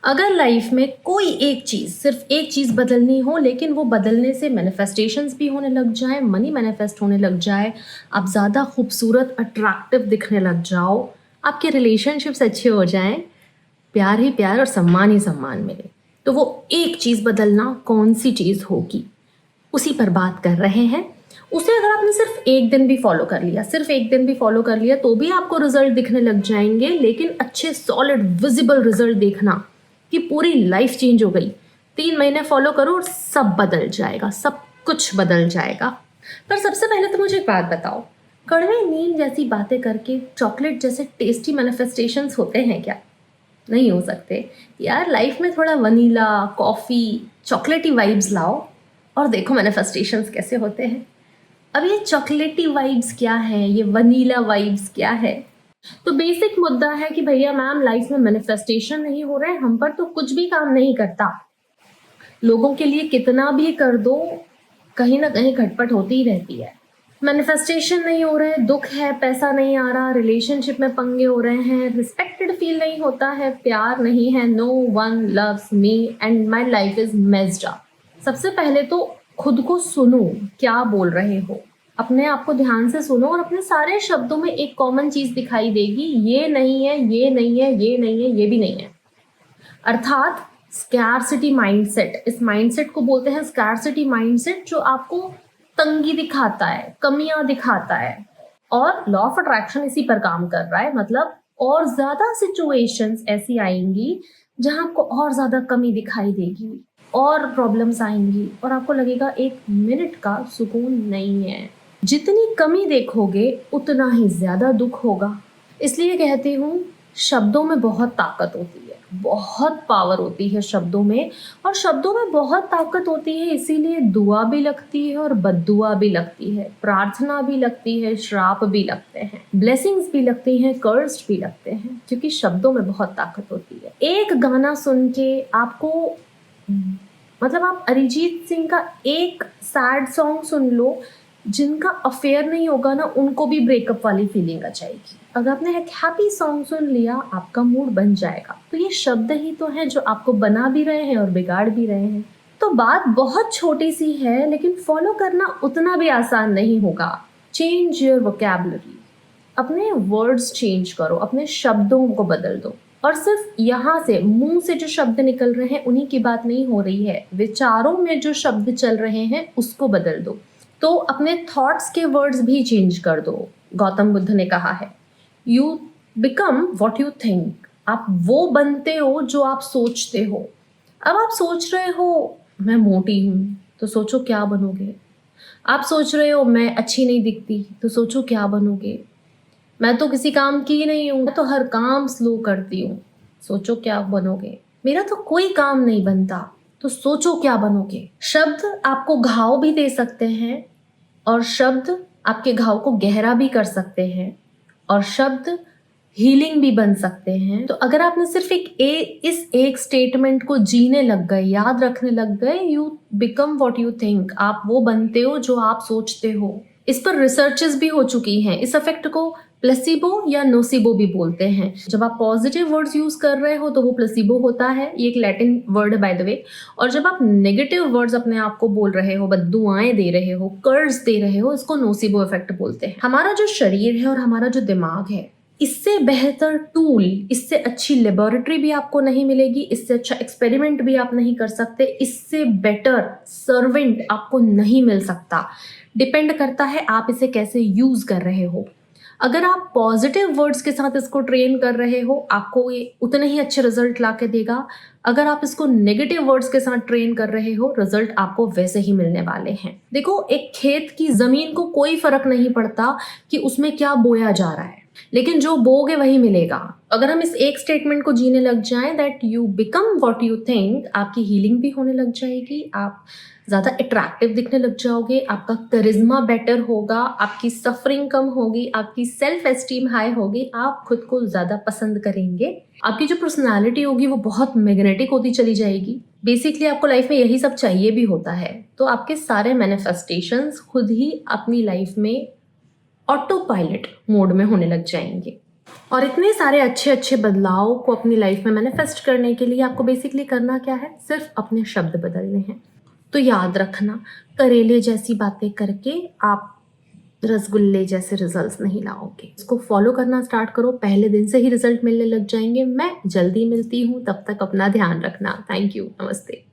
अगर लाइफ में कोई एक चीज़, सिर्फ एक चीज़ बदलनी हो, लेकिन वो बदलने से मैनिफेस्टेशंस भी होने लग जाए, मनी मैनिफेस्ट होने लग जाए, आप ज़्यादा खूबसूरत, अट्रैक्टिव दिखने लग जाओ, आपके रिलेशनशिप्स अच्छे हो जाएं, प्यार ही प्यार और सम्मान ही सम्मान मिले, तो वो एक चीज़ बदलना कौन सी चीज़ होगी, उसी पर बात कर रहे हैं। उसे अगर आपने सिर्फ एक दिन भी फॉलो कर लिया, सिर्फ एक दिन भी फॉलो कर लिया, तो भी आपको रिजल्ट दिखने लग जाएंगे, लेकिन अच्छे सॉलिड विजिबल रिजल्ट देखना कि पूरी लाइफ चेंज हो गई। 3 महीने फॉलो करो और सब बदल जाएगा, सब कुछ बदल जाएगा। पर सबसे पहले तो मुझे एक बात बताओ, कड़वे नींद जैसी बातें करके चॉकलेट जैसे टेस्टी मैनिफेस्टेशंस होते हैं क्या? नहीं हो सकते यार। लाइफ में थोड़ा वनीला, कॉफ़ी, चॉकलेटी वाइब्स लाओ और देखो मैनिफेस्टेशंस कैसे होते हैं। अब ये चॉकलेटी वाइब्स क्या है, ये वनीला वाइब्स क्या है? तो बेसिक मुद्दा है कि भैया मैम, लाइफ में मैनिफेस्टेशन नहीं हो रहे, हम पर तो कुछ भी काम नहीं करता। लोगों के लिए कितना भी कर दो, कहीं ना कहीं खटपट होती ही रहती है। मैनिफेस्टेशन नहीं हो रहे, दुख है, पैसा नहीं आ रहा, रिलेशनशिप में पंगे हो रहे हैं, रिस्पेक्टेड फील नहीं होता है, प्यार नहीं है, no one loves me and my life is messed up. सबसे पहले तो खुद को सुनो, क्या बोल रहे हो, अपने आप को ध्यान से सुनो और अपने सारे शब्दों में एक कॉमन चीज दिखाई देगी, ये नहीं है, ये नहीं है, ये नहीं है, ये भी नहीं है। अर्थात स्कैरसिटी माइंडसेट, इस माइंडसेट को बोलते हैं स्कैरसिटी माइंडसेट, जो आपको तंगी दिखाता है, कमियां दिखाता है। और लॉ ऑफ अट्रैक्शन इसी पर काम कर रहा है, मतलब और ज्यादा सिचुएशंस ऐसी आएंगी जहां आपको और ज्यादा कमी दिखाई देगी और प्रॉब्लम्स आएंगी और आपको लगेगा एक मिनट का सुकून नहीं है। जितनी कमी देखोगे उतना ही ज्यादा दुख होगा। इसलिए कहती हूँ, शब्दों में बहुत ताकत होती है, बहुत पावर होती है शब्दों में, और शब्दों में बहुत ताकत होती है, इसीलिए दुआ भी लगती है और बद्दुआ भी लगती है, प्रार्थना भी लगती है, श्राप भी लगते हैं, ब्लेसिंग्स भी लगती हैं, कर्स्ड भी लगते हैं, क्योंकि शब्दों में बहुत ताकत होती है। एक गाना सुन के आपको, मतलब आप अरिजीत सिंह का एक सैड सॉन्ग सुन लो, जिनका अफेयर नहीं होगा ना, उनको भी ब्रेकअप वाली फीलिंग आ जाएगी। अगर आपने एक हैप्पी सॉन्ग सुन लिया, आपका मूड बन जाएगा। तो ये शब्द ही तो हैं जो आपको बना भी रहे हैं और बिगाड़ भी रहे हैं। तो बात बहुत छोटी सी है, लेकिन फॉलो करना उतना भी आसान नहीं होगा। चेंज योर वोकैबुलरी, अपने वर्ड्स चेंज करो, अपने शब्दों को बदल दो। और सिर्फ यहाँ से मुंह से जो शब्द निकल रहे हैं उन्हीं की बात नहीं हो रही है, विचारों में जो शब्द चल रहे हैं उसको बदल दो। तो अपने थॉट्स के वर्ड्स भी चेंज कर दो। गौतम बुद्ध ने कहा है, you become what you think, आप वो बनते हो जो आप सोचते हो। अब आप सोच रहे हो मैं मोटी हूँ, तो सोचो क्या बनोगे। आप सोच रहे हो मैं अच्छी नहीं दिखती, तो सोचो क्या बनोगे। मैं तो किसी काम की ही नहीं हूँ, मैं तो हर काम स्लो करती हूँ, सोचो क्या बनोगे। मेरा तो कोई काम नहीं बनता, तो सोचो क्या बनोगे। शब्द आपको घाव भी दे सकते हैं, और शब्द आपके घाव को गहरा भी कर सकते हैं, और शब्द हीलिंग भी बन सकते हैं। तो अगर आपने सिर्फ इस एक स्टेटमेंट को जीने लग गए, याद रखने लग गए, you become what you think, आप वो बनते हो जो आप सोचते हो। इस पर रिसर्चेस भी हो चुकी हैं। इस इफेक्ट को प्लेसिबो या नोसिबो भी बोलते हैं। जब आप पॉजिटिव वर्ड्स यूज कर रहे हो तो वो प्लेसिबो होता है, ये एक लैटिन वर्ड है बाय द वे। और जब आप नेगेटिव वर्ड्स अपने आप को बोल रहे हो, बद्दुआएं दे रहे हो, कर्ज दे रहे हो, इसको नोसिबो इफेक्ट बोलते हैं। हमारा जो शरीर है और हमारा जो दिमाग है, इससे बेहतर टूल, इससे अच्छी लेबोरेटरी भी आपको नहीं मिलेगी, इससे अच्छा एक्सपेरिमेंट भी आप नहीं कर सकते, इससे बेटर सर्वेंट आपको नहीं मिल सकता। डिपेंड करता है आप इसे कैसे यूज कर रहे हो। अगर आप पॉजिटिव वर्ड्स के साथ इसको ट्रेन कर रहे हो, आपको ये उतने ही अच्छे रिजल्ट ला के देगा। अगर आप इसको नेगेटिव वर्ड्स के साथ ट्रेन कर रहे हो, रिजल्ट आपको वैसे ही मिलने वाले हैं। देखो, एक खेत की जमीन को कोई फर्क नहीं पड़ता कि उसमें क्या बोया जा रहा है, लेकिन जो बोगे वही मिलेगा। अगर हम इस एक स्टेटमेंट को जीने लग जाएं, that you become what you think, आपकी हीलिंग भी होने लग जाएगी, आप ज़्यादा अट्रैक्टिव दिखने लग जाओगे, आपका करिश्मा बेटर होगा, आपकी सफरिंग कम होगी, आपकी सेल्फ एस्टीम हाई होगी, आप खुद को ज़्यादा पसंद करेंगे, आपकी जो पर्सनालिटी होगी वो बहुत मैग्नेटिक होती चली जाएगी। बेसिकली आपको लाइफ में यही सब चाहिए भी होता है। तो आपके सारे मैनिफेस्टेशंस खुद ही अपनी लाइफ में ऑटो पायलट मोड में होने लग जाएंगे। और इतने सारे अच्छे-अच्छे बदलाव को अपनी लाइफ में मैनिफेस्ट करने के लिए आपको बेसिकली करना क्या है? सिर्फ़ अपने शब्द बदलने हैं। तो याद रखना, करेले जैसी बातें करके आप रसगुल्ले जैसे रिज़ल्ट्स नहीं लाओगे। इसको फ़ॉलो करना स्टार्ट करो, पहले दिन से ही रिज़ल्ट मिलने लग जाएँगे। मैं जल्दी मिलती हूँ, तब तक अपना ध्यान रखना। Thank you. नमस्ते।